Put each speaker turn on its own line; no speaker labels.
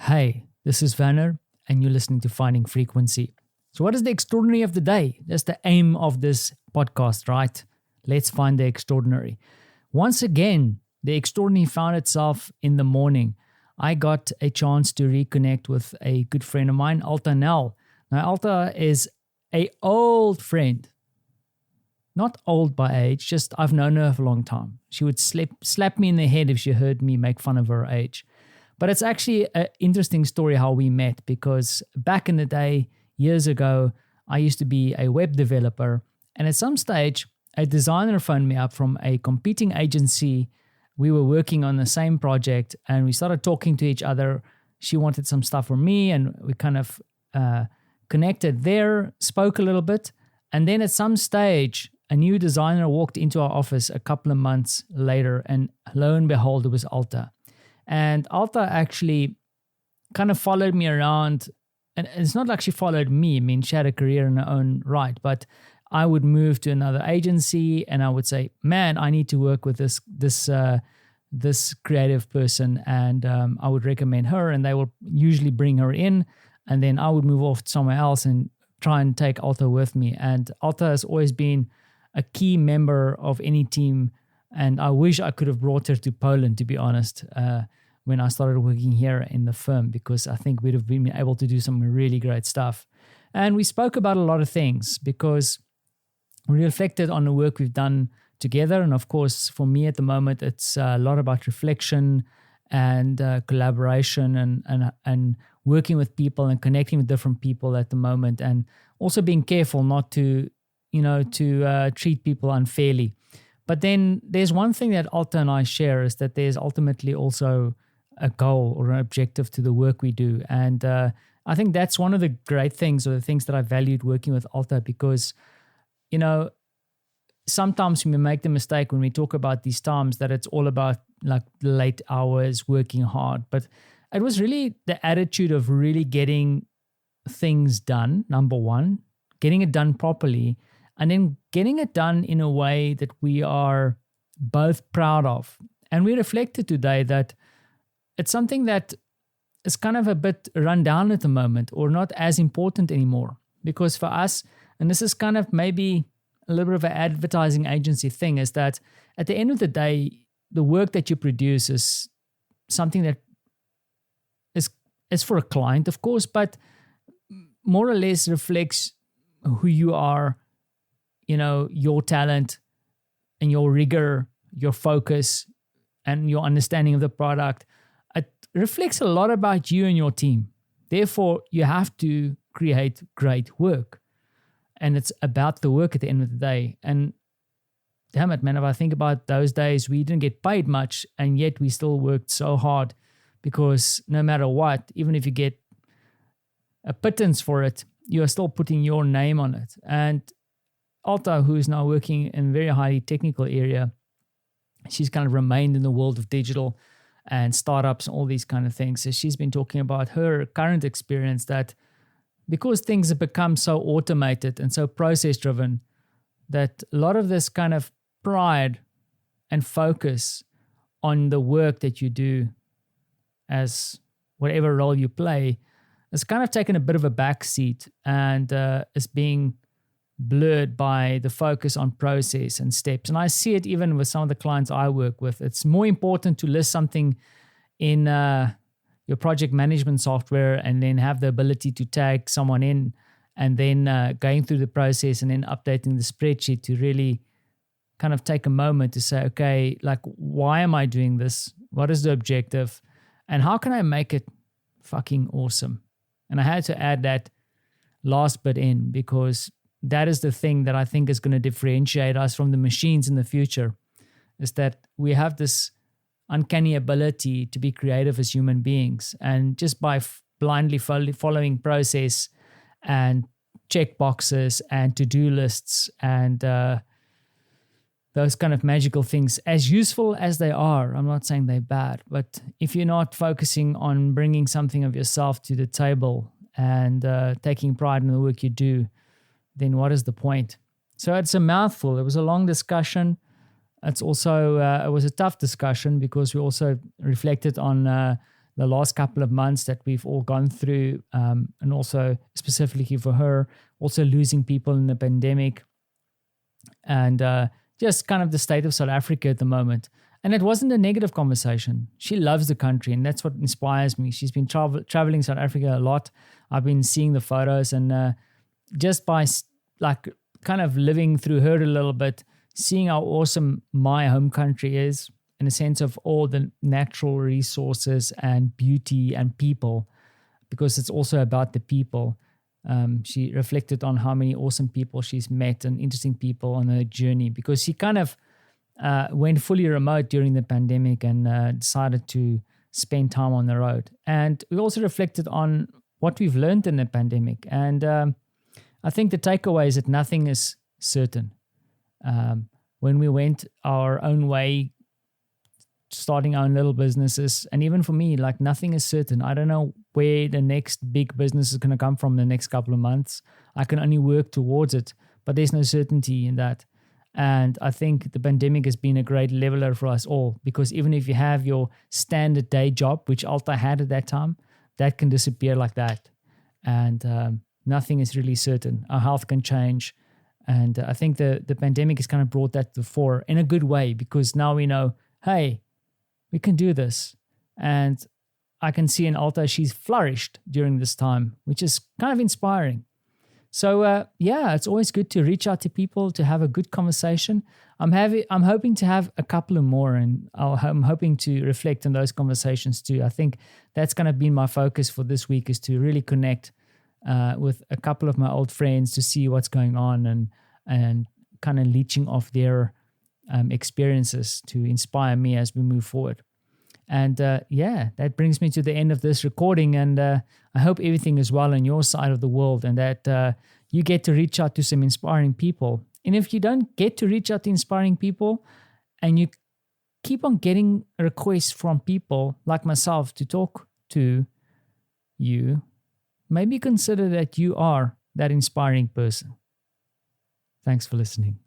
Hey, this is Vanner, and you're listening to Finding Frequency. So, what is the extraordinary of the day? That's the aim of this podcast, right? Let's find the extraordinary. Once again, the extraordinary found itself in the morning. I got a chance to reconnect with a good friend of mine, Alta Nell. Now, Alta is an old friend. Not old by age, just I've known her for a long time. She would slap me in the head if she heard me make fun of her age. But it's actually an interesting story how we met, because back in the day, years ago, I used to be a web developer. And at some stage, a designer phoned me up from a competing agency. We were working on the same project and we started talking to each other. She wanted some stuff from me and we kind of connected there, spoke a little bit. And then at some stage, a new designer walked into our office a couple of months later, and lo and behold, it was Alta. And Alta actually kind of followed me around, and it's not like she followed me. I mean, she had a career in her own right, but I would move to another agency and I would say, man, I need to work with this creative person. And I would recommend her and they will usually bring her in. And then I would move off somewhere else and try and take Alta with me. And Alta has always been a key member of any team. And I wish I could have brought her to Poland, to be honest, when I started working here in the firm, because I think we'd have been able to do some really great stuff. And we spoke about a lot of things because we reflected on the work we've done together. And of course, for me at the moment, it's a lot about reflection and collaboration and working with people and connecting with different people at the moment. And also being careful not to treat people unfairly. But then there's one thing that Alta and I share, is that there's ultimately also a goal or an objective to the work we do. And I think that's one of the great things, or the things that I valued working with Alta, because, sometimes we make the mistake when we talk about these times that it's all about like late hours, working hard. But it was really the attitude of really getting things done, number one, getting it done properly, and then getting it done in a way that we are both proud of. And we reflected today that it's something that is kind of a bit run down at the moment, or not as important anymore. Because for us, and this is kind of maybe a little bit of an advertising agency thing, is that at the end of the day, the work that you produce is something that is for a client, of course, but more or less reflects who you are, your talent and your rigor, your focus, and your understanding of the product. It reflects a lot about you and your team. Therefore, you have to create great work. And it's about the work at the end of the day. And damn it, man, if I think about those days, we didn't get paid much, and yet we still worked so hard, because no matter what, even if you get a pittance for it, you are still putting your name on it. And Alta, who is now working in a very highly technical area, she's kind of remained in the world of digital and startups and all these kind of things. So she's been talking about her current experience, that because things have become so automated and so process driven, that a lot of this kind of pride and focus on the work that you do as whatever role you play has kind of taken a bit of a backseat, and is being blurred by the focus on process and steps. And I see it even with some of the clients I work with. It's more important to list something in your project management software and then have the ability to tag someone in, and then going through the process and then updating the spreadsheet, to really kind of take a moment to say, okay, like, why am I doing this? What is the objective? And how can I make it fucking awesome? And I had to add that last bit in, because that is the thing that I think is going to differentiate us from the machines in the future, is that we have this uncanny ability to be creative as human beings. And just by blindly following process and check boxes and to-do lists and those kind of magical things, as useful as they are, I'm not saying they're bad, but if you're not focusing on bringing something of yourself to the table and taking pride in the work you do, then what is the point? So it's a mouthful. It was a long discussion. It's also, it was a tough discussion, because we also reflected on the last couple of months that we've all gone through, and also specifically for her, also losing people in the pandemic, and just kind of the state of South Africa at the moment. And it wasn't a negative conversation. She loves the country, and that's what inspires me. She's been traveling South Africa a lot. I've been seeing the photos, and just by like kind of living through her a little bit, seeing how awesome my home country is in a sense of all the natural resources and beauty and people, because it's also about the people. She reflected on how many awesome people she's met and interesting people on her journey, because she kind of went fully remote during the pandemic and decided to spend time on the road. And we also reflected on what we've learned in the pandemic. And I think the takeaway is that nothing is certain. When we went our own way, starting our own little businesses, and even for me, like nothing is certain. I don't know where the next big business is going to come from in the next couple of months. I can only work towards it, but there's no certainty in that. And I think the pandemic has been a great leveler for us all, because even if you have your standard day job, which Alta had at that time, that can disappear like that. And nothing is really certain. Our health can change. And I think the pandemic has kind of brought that to the fore in a good way, because now we know, hey, we can do this. And I can see in Alta, she's flourished during this time, which is kind of inspiring. So yeah, it's always good to reach out to people, to have a good conversation. I'm hoping to have a couple of more, and I'm hoping to reflect on those conversations too. I think that's going to be my focus for this week, is to really connect with a couple of my old friends to see what's going on, and kind of leeching off their experiences to inspire me as we move forward. And yeah, that brings me to the end of this recording. And I hope everything is well on your side of the world, and that you get to reach out to some inspiring people. And if you don't get to reach out to inspiring people, and you keep on getting requests from people like myself to talk to you, maybe consider that you are that inspiring person. Thanks for listening.